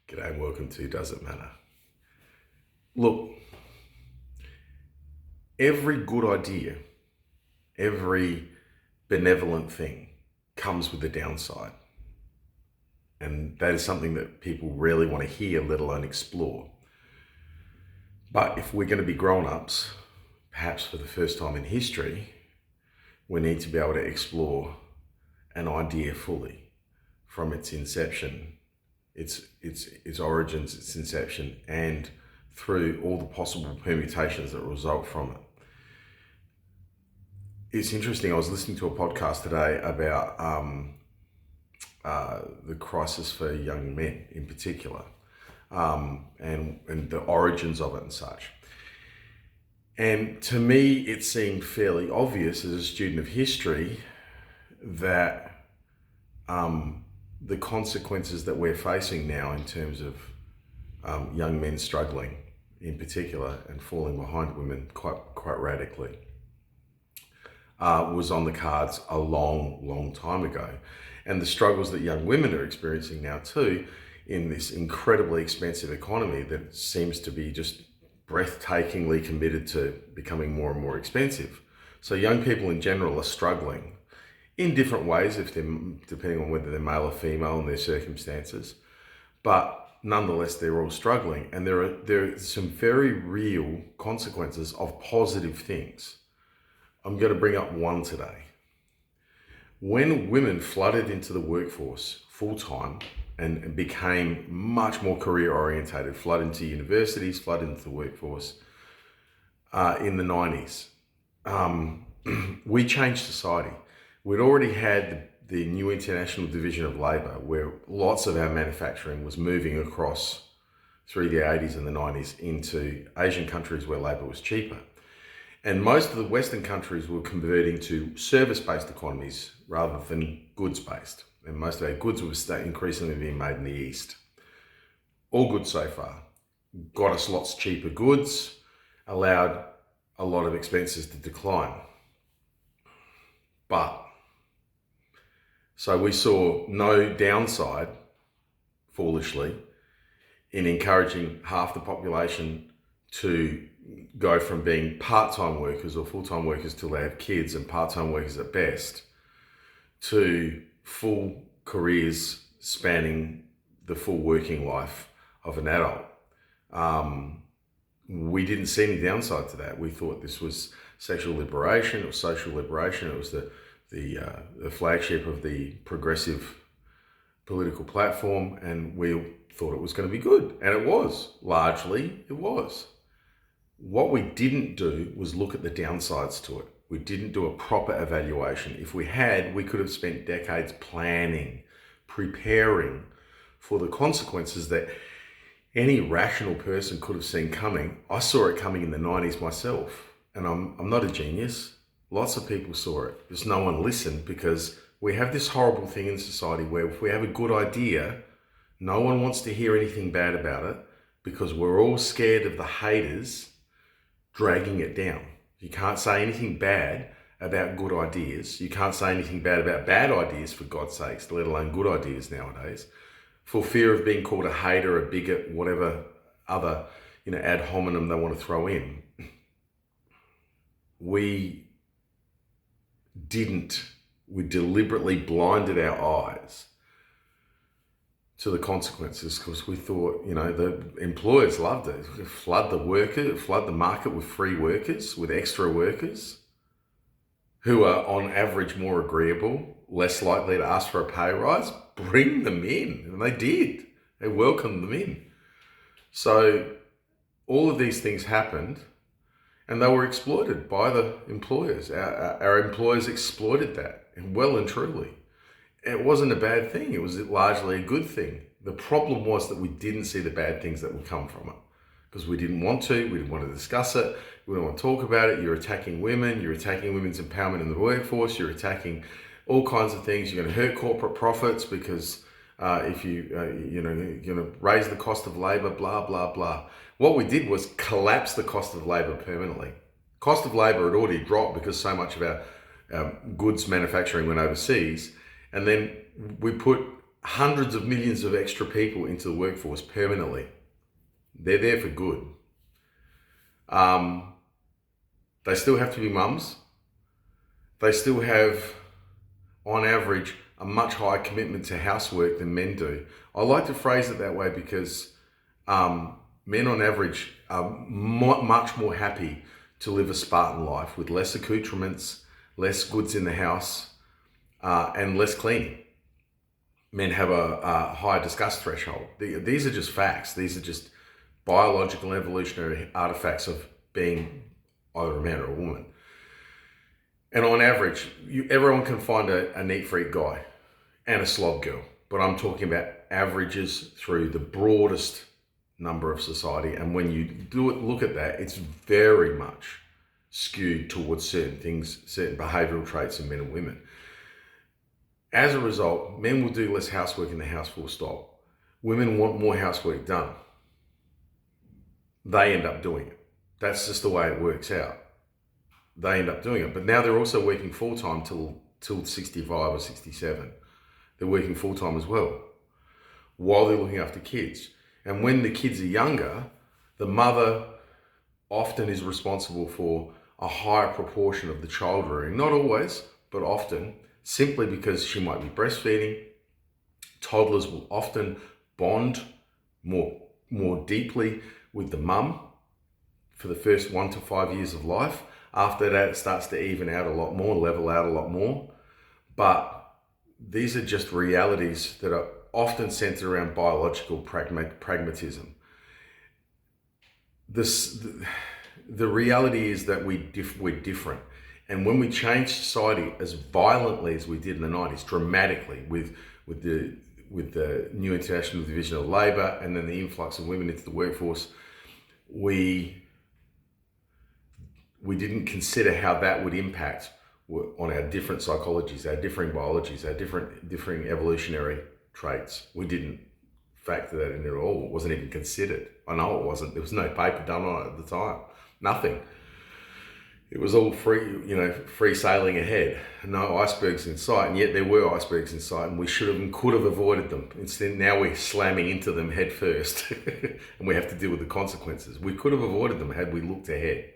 G'day and welcome to Does It Matter? Look, every good idea, every benevolent thing comes with a downside. And that is something that people rarely want to hear, let alone explore. But if we're going to be grown-ups, perhaps for the first time in history, we need to be able to explore an idea fully from its inception, its origins, its inception, and through all the possible permutations that result from it. It's interesting, I was listening to a podcast today about the crisis for young men in particular, and the origins of it and such. And to me, it seemed fairly obvious as a student of history that the consequences that we're facing now in terms of young men struggling in particular and falling behind women quite radically was on the cards a long time ago. And the struggles that young women are experiencing now too in this incredibly expensive economy that seems to be just breathtakingly committed to becoming more and more expensive. So young people in general are struggling in different ways, depending on whether they're male or female and their circumstances. But nonetheless, they're all struggling. And there are some very real consequences of positive things. I'm going to bring up one today. When women flooded into the workforce full-time and became much more career-orientated, flood into universities, flood into the workforce in the 90s, we changed society. We'd already had the new International Division of Labour, where lots of our manufacturing was moving across through the 80s and the 90s into Asian countries where labour was cheaper. And most of the Western countries were converting to service-based economies rather than goods-based. And most of our goods were increasingly being made in the East. All good so far. Got us lots cheaper goods, allowed a lot of expenses to decline. So we saw no downside, foolishly, in encouraging half the population to go from being part-time workers or full-time workers till they have kids and part-time workers at best, to full careers spanning the full working life of an adult. We didn't see any downside to that. We thought this was sexual liberation, it was social liberation, it was the flagship of the progressive political platform, and we thought it was going to be good. And it was, largely it was. What we didn't do was look at the downsides to it. We didn't do a proper evaluation. If we had, we could have spent decades planning, preparing for the consequences that any rational person could have seen coming. I saw it coming in the 90s myself, and I'm not a genius. Lots of people saw it, just no one listened, because we have this horrible thing in society where if we have a good idea, no one wants to hear anything bad about it because we're all scared of the haters dragging it down. You can't say anything bad about good ideas. You can't say anything bad about bad ideas, for God's sakes, let alone good ideas nowadays, for fear of being called a hater, a bigot, whatever other ad hominem they want to throw in. We deliberately blinded our eyes to the consequences because we thought, the employers loved it. Flood the market with free workers, with extra workers who are on average more agreeable, less likely to ask for a pay rise. Bring them in. And they did. They welcomed them in. So all of these things happened, and they were exploited by the employers. Our employers exploited that, and well and truly. It wasn't a bad thing. It was largely a good thing. The problem was that we didn't see the bad things that would come from it because we didn't want to. We didn't want to discuss it. We didn't want to talk about it. You're attacking women. You're attacking women's empowerment in the workforce. You're attacking all kinds of things. You're going to hurt corporate profits because if you're going to raise the cost of labor, blah, blah, blah. What we did was collapse the cost of labor permanently. Cost of labor had already dropped because so much of our goods manufacturing went overseas. And then we put hundreds of millions of extra people into the workforce permanently. They're there for good. They still have to be mums. They still have, on average, a much higher commitment to housework than men do. I like to phrase it that way because men on average are much more happy to live a Spartan life with less accoutrements, less goods in the house, and less cleaning. Men have a higher disgust threshold. These are just facts. These are just biological evolutionary artifacts of being either a man or a woman. And on average, everyone can find a neat freak guy and a slob girl, but I'm talking about averages through the broadest number of society. And when you look at that, it's very much skewed towards certain things, certain behavioral traits in men and women. As a result, men will do less housework in the house, full stop. Women want more housework done. They end up doing it. That's just the way it works out. They end up doing it. But now they're also working full-time till 65 or 67. They're working full-time as well, while they're looking after kids. And when the kids are younger, the mother often is responsible for a higher proportion of the child rearing. Not always, but often, simply because she might be breastfeeding. Toddlers will often bond more deeply with the mum for the first 1 to 5 years of life. After that, it starts to even out a lot more, level out a lot more. But these are just realities that are often centered around biological pragmatism. The reality is that we're different. And when we change society as violently as we did in the 90s, dramatically, with the new International Division of Labour and then the influx of women into the workforce, we didn't consider how that would impact on our different psychologies, our differing biologies, our differing evolutionary traits. We didn't factor that in at all. It wasn't even considered. I know it wasn't. There was no paper done on it at the time. Nothing. It was all free sailing ahead. No icebergs in sight, and yet there were icebergs in sight, and we should have and could have avoided them. Instead, now we're slamming into them head first, and we have to deal with the consequences. We could have avoided them had we looked ahead.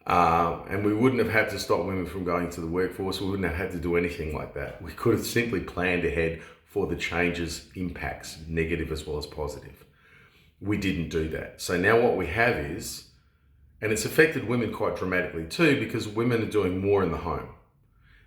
And we wouldn't have had to stop women from going to the workforce. We wouldn't have had to do anything like that. We could have simply planned ahead for the changes' impacts, negative as well as positive. We didn't do that. So now what we have is, and it's affected women quite dramatically too, because women are doing more in the home.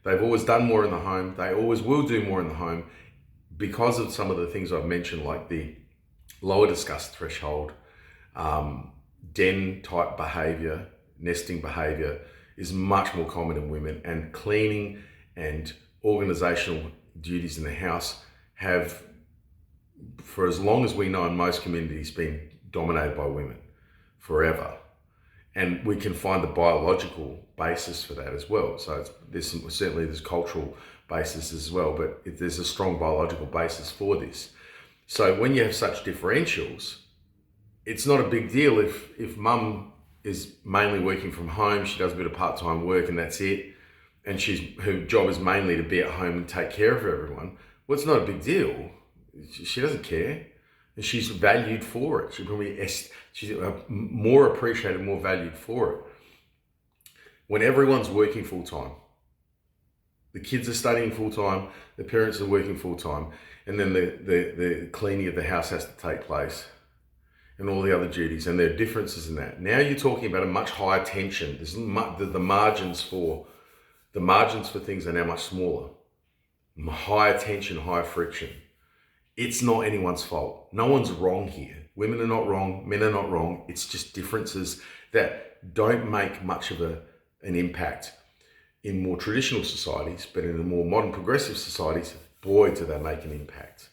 They've always done more in the home. They always will do more in the home because of some of the things I've mentioned, like the lower disgust threshold, den type behavior, nesting behavior is much more common in women, and cleaning and organizational duties in the house have, for as long as we know in most communities, been dominated by women forever. And we can find the biological basis for that as well. So certainly there's cultural basis as well, but there's a strong biological basis for this. So when you have such differentials, it's not a big deal if mum is mainly working from home, she does a bit of part-time work and that's it, and her job is mainly to be at home and take care of everyone. Well, it's not a big deal. She doesn't care, and she's valued for it. She's more appreciated, more valued for it. When everyone's working full-time, the kids are studying full-time, the parents are working full-time, and then the cleaning of the house has to take place, and all the other duties, and there are differences in that. Now you're talking about a much higher tension. The margins for things are now much smaller. Higher tension, higher friction. It's not anyone's fault. No one's wrong here. Women are not wrong, men are not wrong. It's just differences that don't make much of an impact in more traditional societies, but in the more modern progressive societies, boy, do they make an impact.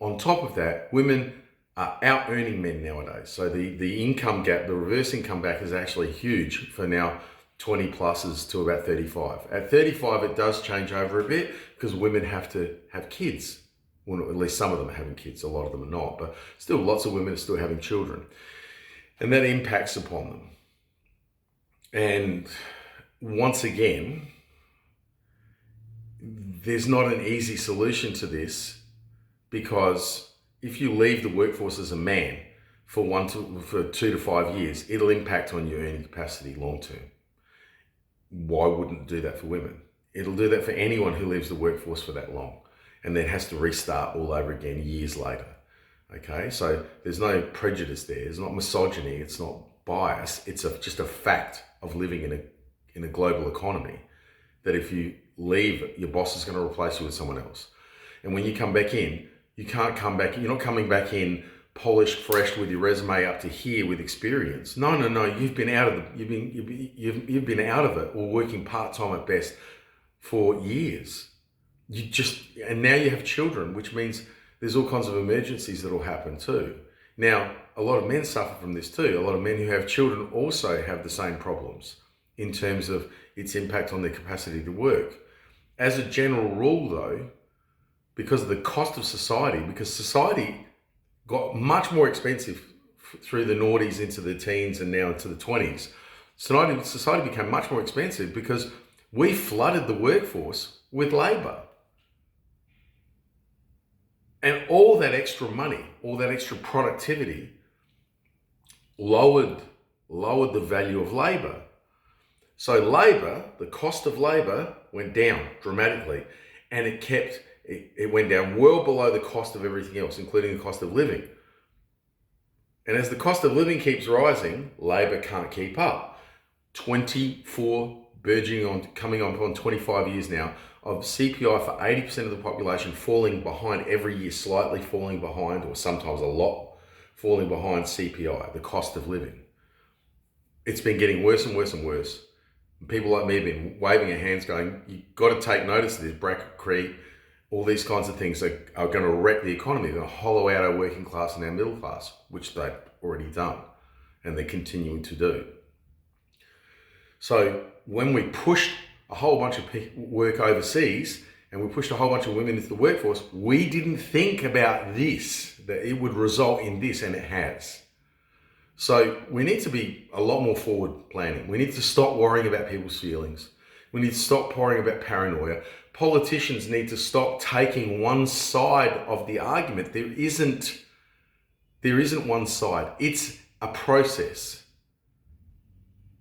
On top of that, women are out earning men nowadays. So the income gap, the reverse income gap is actually huge for now 20 pluses to about 35. At 35, it does change over a bit because women have to have kids. Well, at least some of them are having kids, a lot of them are not, but still lots of women are still having children. And that impacts upon them. And once again, there's not an easy solution to this because if you leave the workforce as a man for 2 to 5 years, it'll impact on your earning capacity long term. Why wouldn't it do that for women? It'll do that for anyone who leaves the workforce for that long and then has to restart all over again years later. Okay, so there's no prejudice there. It's not misogyny. It's not bias. It's just a fact of living in a global economy that if you leave, your boss is going to replace you with someone else. And when you come back in, you can't come back. You're not coming back in polished, fresh, with your resume up to here with experience. No. You've been out of you've been out of it, or working part time at best for years. And now you have children, which means there's all kinds of emergencies that will happen too. Now, a lot of men suffer from this too. A lot of men who have children also have the same problems in terms of its impact on their capacity to work. As a general rule though, because of the cost of society, because society got much more expensive through the noughties into the teens and now into the 20s, society became much more expensive because we flooded the workforce with labour. And all that extra money, all that extra productivity lowered the value of labour. So labour, the cost of labour went down dramatically, and it went down well below the cost of everything else, including the cost of living. And as the cost of living keeps rising, labour can't keep up. 24 coming on 25 years now of CPI for 80% of the population falling behind every year, slightly falling behind, or sometimes a lot falling behind CPI, the cost of living. It's been getting worse and worse and worse. People like me have been waving their hands going, you've got to take notice of this, bracket creep, all these kinds of things are going to wreck the economy. They're going to hollow out our working class and our middle class, which they've already done, and they're continuing to do. So when we pushed a whole bunch of work overseas and we pushed a whole bunch of women into the workforce, we didn't think about this, that it would result in this, and it has. So we need to be a lot more forward planning. We need to stop worrying about people's feelings. We need to stop worrying about paranoia. Politicians need to stop taking one side of the argument. There isn't one side. It's a process.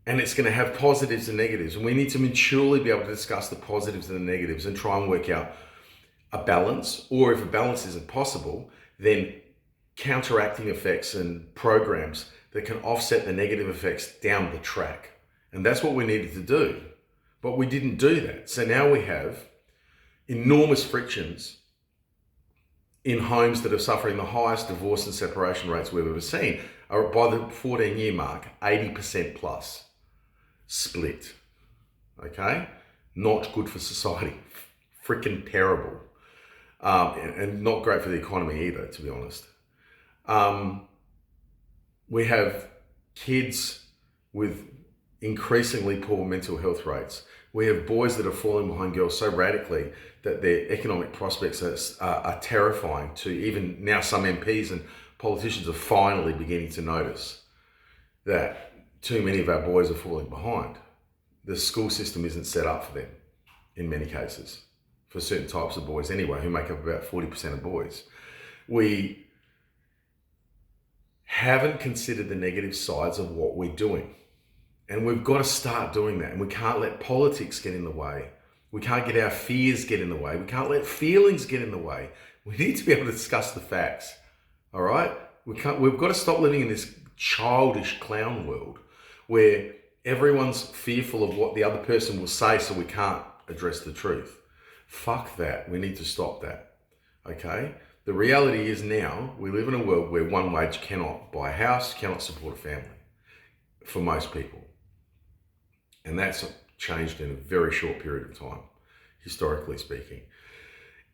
And it's going to have positives and negatives. And we need to maturely be able to discuss the positives and the negatives and try and work out a balance. Or if a balance isn't possible, then counteracting effects and programs that can offset the negative effects down the track. And that's what we needed to do. But we didn't do that. So now we have enormous frictions in homes that are suffering the highest divorce and separation rates we've ever seen. By the 14-year mark, 80% plus split. Okay? Not good for society. Freaking terrible. And not great for the economy either, to be honest. We have kids with increasingly poor mental health rates. We have boys that are falling behind girls so radically that their economic prospects are terrifying to even now some MPs and politicians are finally beginning to notice that too many of our boys are falling behind. The school system isn't set up for them in many cases, for certain types of boys anyway, who make up about 40% of boys. We haven't considered the negative sides of what we're doing. And we've got to start doing that. And we can't let politics get in the way. We can't get our fears get in the way. We can't let feelings get in the way. We need to be able to discuss the facts. All right? We've got to stop living in this childish clown world where everyone's fearful of what the other person will say, so we can't address the truth. Fuck that. We need to stop that. Okay? The reality is now we live in a world where one wage cannot buy a house, cannot support a family for most people. And that's changed in a very short period of time, historically speaking.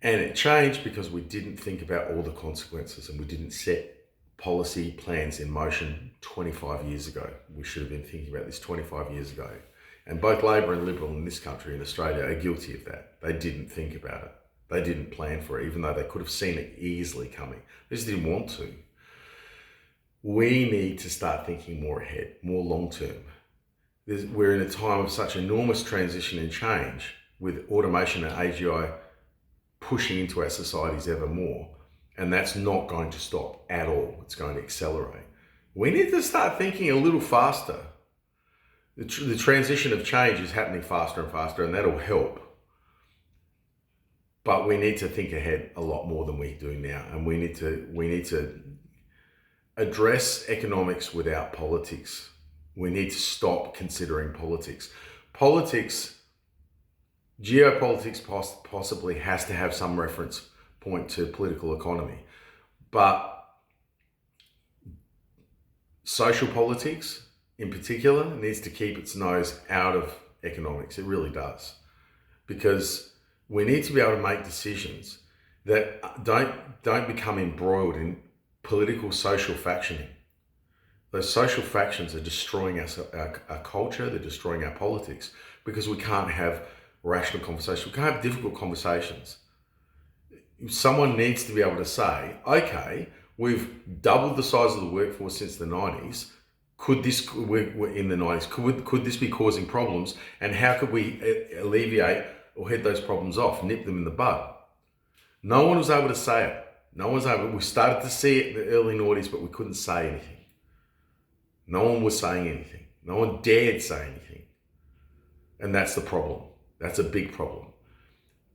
And it changed because we didn't think about all the consequences and we didn't set policy plans in motion 25 years ago. We should have been thinking about this 25 years ago. And both Labor and Liberal in this country, in Australia, are guilty of that. They didn't think about it. They didn't plan for it, even though they could have seen it easily coming. They just didn't want to. We need to start thinking more ahead, more long term. We're in a time of such enormous transition and change with automation and AGI pushing into our societies ever more. And that's not going to stop at all. It's going to accelerate. We need to start thinking a little faster. The transition of change is happening faster and faster, and that'll help. But we need to think ahead a lot more than we do now. And we need to address economics without politics. We need to stop considering politics. Geopolitics possibly has to have some reference point to political economy, but social politics in particular needs to keep its nose out of economics. It really does, because we need to be able to make decisions that don't become embroiled in political social factioning. Those social factions are destroying our culture, they're destroying our politics, because we can't have rational conversations. We can't have difficult conversations. Someone needs to be able to say, okay, we've doubled the size of the workforce since the 90s. We're in the 90s, could this be causing problems? And how could we alleviate or head those problems off, nip them in the bud? No one was able to say it. We started to see it in the early noughties, but we couldn't say anything. No one was saying anything. No one dared say anything. And that's the problem. That's a big problem.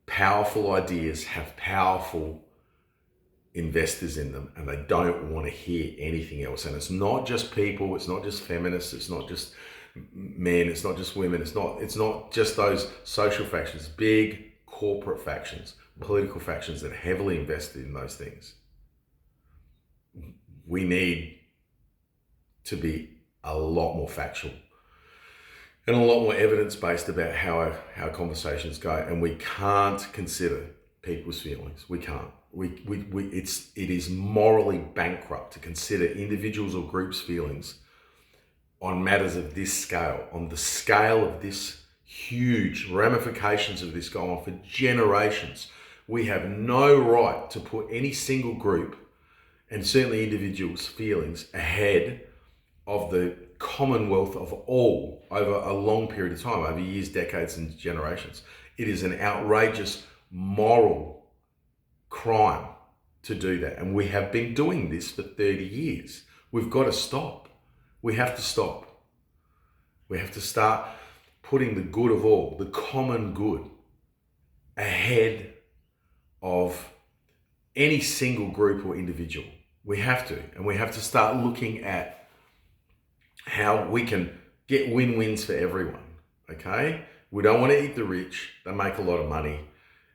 Powerful ideas have powerful investors in them, and they don't want to hear anything else. And it's not just people, it's not just feminists, it's not just men, it's not just women, it's not just those social factions, big corporate factions, political factions that are heavily invested in those things. We need to be a lot more factual and a lot more evidence-based about how our conversations go. And we can't consider people's feelings. We can't. It is morally bankrupt to consider individuals or groups' feelings on matters of this scale, on the scale of this huge ramifications of this go on for generations. We have no right to put any single group, and certainly individuals' feelings, ahead of the commonwealth of all over a long period of time, over years, decades, and generations. It is an outrageous moral crime to do that. And we have been doing this for 30 years. We've got to stop. We have to stop. We have to start putting the good of all, the common good, ahead of any single group or individual. We have to. And we have to start looking at how we can get win-wins for everyone, okay? We don't want to eat the rich. They make a lot of money.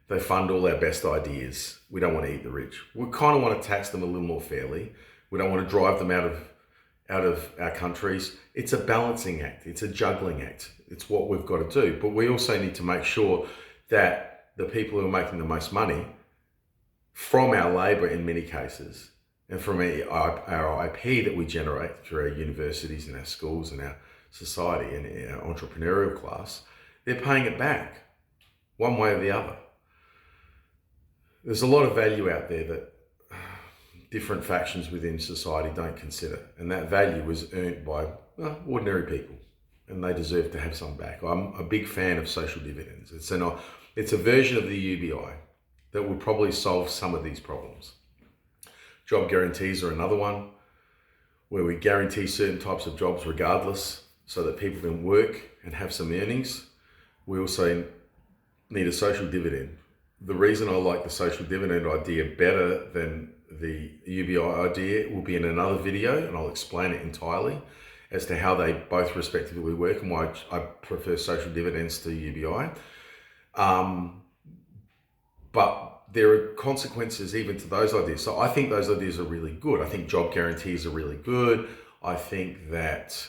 They fund all our best ideas. We don't want to eat the rich. We kind of want to tax them a little more fairly. We don't want to drive them out of our countries. It's a balancing act. It's a juggling act. It's what we've got to do. But we also need to make sure that the people who are making the most money from our labour in many cases, and from our IP that we generate through our universities and our schools and our society and our entrepreneurial class, they're paying it back one way or the other. There's a lot of value out there that different factions within society don't consider, and that value is earned by ordinary people, and they deserve to have some back. I'm a big fan of social dividends. It's a version of the UBI that will probably solve some of these problems. Job guarantees are another one, where we guarantee certain types of jobs regardless, so that people can work and have some earnings. We also need a social dividend. The reason I like the social dividend idea better than the UBI idea will be in another video, and I'll explain it entirely as to how they both respectively work and why I prefer social dividends to UBI. But there are consequences even to those ideas. So I think those ideas are really good. I think job guarantees are really good. I think that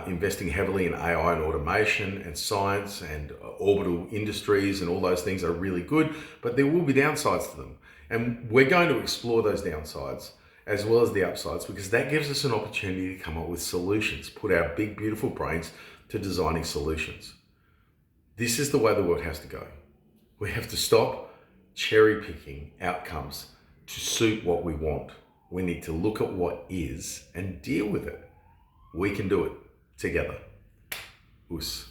investing heavily in AI and automation and science and orbital industries and all those things are really good, but there will be downsides to them. And we're going to explore those downsides as well as the upsides, because that gives us an opportunity to come up with solutions, put our big, beautiful brains to designing solutions. This is the way the world has to go. We have to stop cherry picking outcomes to suit what we want. We need to look at what is and deal with it. We can do it together. Oos.